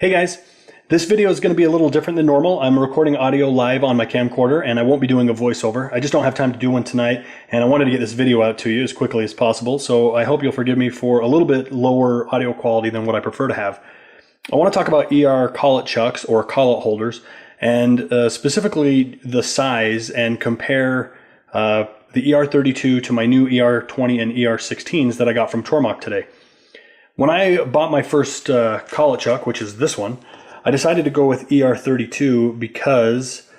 Hey guys, this video is going to be a little different than normal. I'm recording audio live on my camcorder and I won't be doing a voiceover. I just don't have time to do one tonight and I wanted to get this video out to you as quickly as possible, so I hope you'll forgive me for a little bit lower audio quality than what I prefer to have. I want to talk about ER collet chucks or collet holders and specifically the size and compare the ER32 to my new ER20 and ER16s that I got from Tormach today. When I bought my first collet chuck, which is this one, I decided to go with ER32 because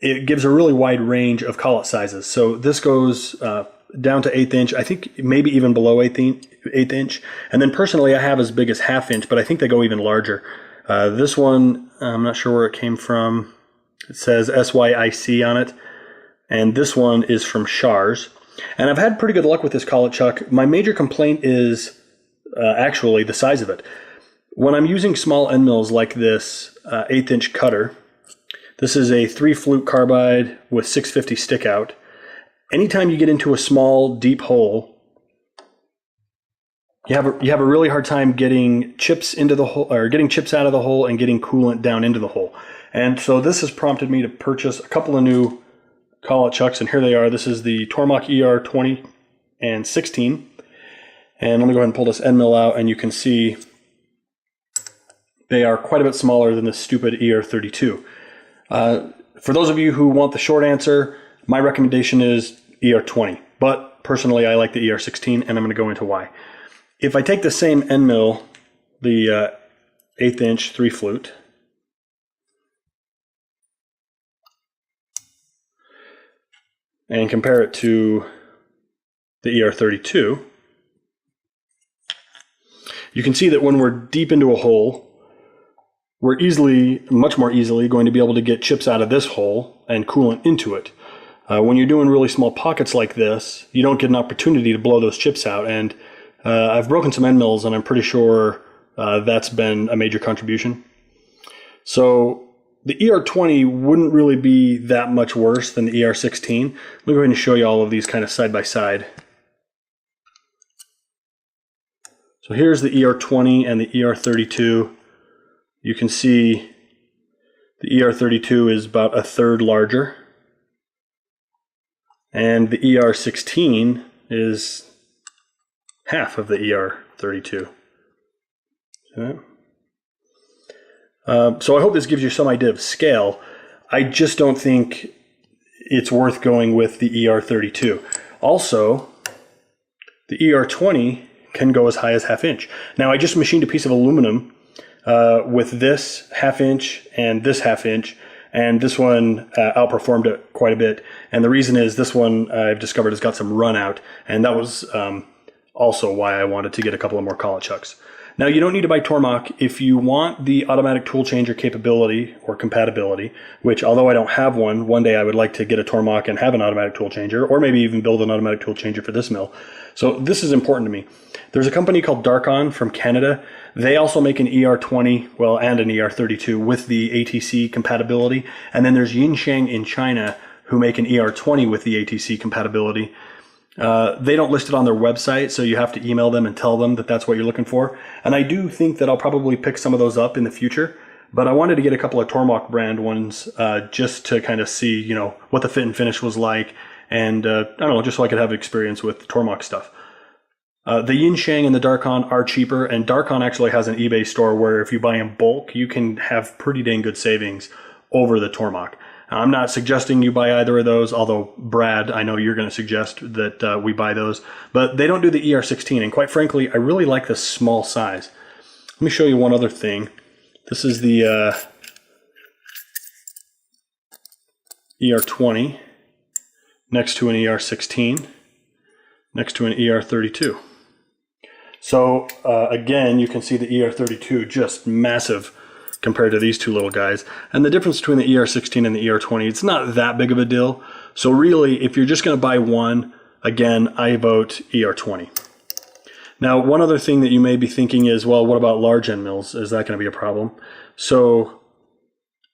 it gives a really wide range of collet sizes. So this goes down to 1/8 inch, I think maybe even below 1/8 inch. And then personally I have as big as 1/2 inch, but I think they go even larger. This one, I'm not sure where it came from. It says SYIC on it. And this one is from Shars. And I've had pretty good luck with this collet chuck. My major complaint is actually the size of it. When I'm using small end mills like this 1/8 inch cutter, this is a 3 flute carbide with 650 stick out. Anytime you get into a small deep hole, you have a really hard time getting chips into the hole, or getting chips out of the hole and getting coolant down into the hole. And so this has prompted me to purchase a couple of new collet chucks, and here they are. This is the Tormach ER20 and 16. And let me go ahead and pull this end mill out, and you can see they are quite a bit smaller than the stupid ER32. For those of you who want the short answer, my recommendation is ER20. But personally, I like the ER16, and I'm going to go into why. If I take the same end mill, the 1/8 inch 3 flute, and compare it to the ER32, you can see that when we're deep into a hole, we're much more easily going to be able to get chips out of this hole and coolant into it. When you're doing really small pockets like this, you don't get an opportunity to blow those chips out. And I've broken some end mills, and I'm pretty sure that's been a major contribution. So the ER20 wouldn't really be that much worse than the ER16. Let me go ahead and show you all of these kind of side by side. So here's the ER20 and the ER32. You can see the ER32 is about 1/3 larger. And the ER16 is half of the ER32. Okay. So I hope this gives you some idea of scale. I just don't think it's worth going with the ER32. Also, the ER20 can go as high as 1/2 inch. Now I just machined a piece of aluminum with this 1/2 inch and this 1/2 inch, and this one outperformed it quite a bit. And the reason is this one I've discovered has got some run out, and that was also why I wanted to get a couple of more collet chucks. Now you don't need to buy Tormach if you want the automatic tool changer capability or compatibility, which although I don't have one day I would like to get a Tormach and have an automatic tool changer, or maybe even build an automatic tool changer for this mill. So this is important to me. There's a company called Darkon from Canada. They also make an ER20, well, and an ER32 with the ATC compatibility. And then there's Yinsheng in China who make an ER20 with the ATC compatibility. They don't list it on their website, so you have to email them and tell them that that's what you're looking for. And I do think that I'll probably pick some of those up in the future, but I wanted to get a couple of Tormach brand ones just to kind of see, you know, what the fit and finish was like, and I don't know, just so I could have experience with Tormach stuff. The Yinsheng and the Darkon are cheaper, and Darkon actually has an eBay store where if you buy in bulk, you can have pretty dang good savings over the Tormach. I'm not suggesting you buy either of those, although Brad, I know you're going to suggest that we buy those, but they don't do the ER16, and quite frankly, I really like this small size. Let me show you one other thing. This is the ER20 next to an ER16, next to an ER32. So again, you can see the ER32 just massive compared to these two little guys. And the difference between the ER16 and the ER20, it's not that big of a deal. So really, if you're just going to buy one, again, I vote ER20. Now, one other thing that you may be thinking is, well, what about large end mills? Is that going to be a problem? So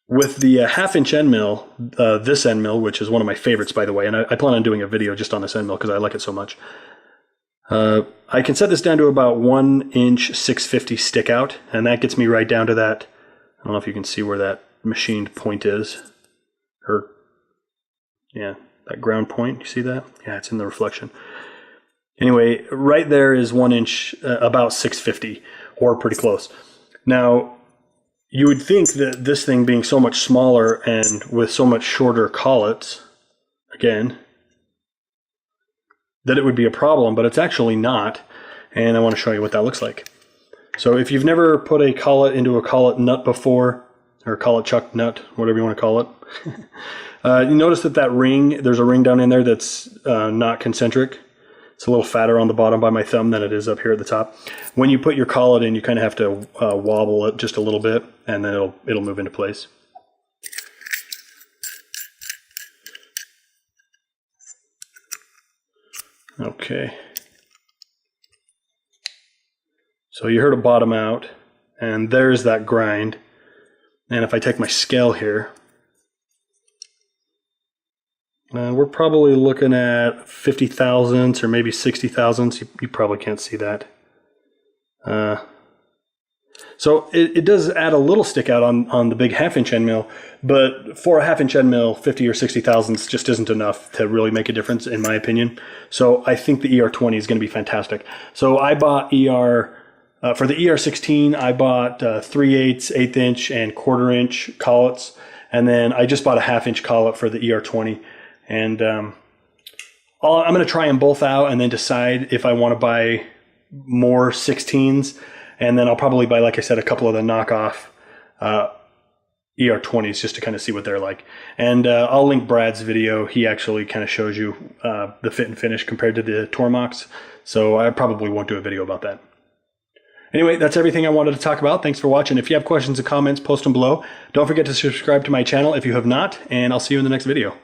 with the 1/2 inch end mill, this end mill, which is one of my favorites, by the way, and I plan on doing a video just on this end mill because I like it so much. I can set this down to about 1 inch 650 stick out, and that gets me right down to that I don't know if you can see where that machined point is. Or, yeah, that ground point. You see that? Yeah, it's in the reflection. Anyway, right there is 1 inch, about 650, or pretty close. Now, you would think that this thing being so much smaller and with so much shorter collets, again, that it would be a problem, but it's actually not. And I want to show you what that looks like. So if you've never put a collet into a collet nut before, or collet chuck nut, whatever you want to call it, you notice that ring, there's a ring down in there that's not concentric. It's a little fatter on the bottom by my thumb than it is up here at the top. When you put your collet in, you kind of have to wobble it just a little bit, and then it'll move into place. Okay. So you heard it bottom out, and there's that grind. And if I take my scale here, we're probably looking at 50 thousandths or maybe 60 thousandths. You probably can't see that. So it does add a little stick out on the big 1/2 inch end mill, but for a 1/2 inch end mill, 50 or 60 thousandths just isn't enough to really make a difference, in my opinion. So I think the ER20 is going to be fantastic. So I bought for the ER16, I bought 3/8, 1/8 inch, and 1/4 inch collets, and then I just bought a 1/2 inch collet for the ER20. And I'm going to try them both out and then decide if I want to buy more 16s. And then I'll probably buy, like I said, a couple of the knockoff ER20s just to kind of see what they're like. And I'll link Brad's video. He actually kind of shows you the fit and finish compared to the Tormox. So I probably won't do a video about that. Anyway, that's everything I wanted to talk about. Thanks for watching. If you have questions or comments, post them below. Don't forget to subscribe to my channel if you have not, and I'll see you in the next video.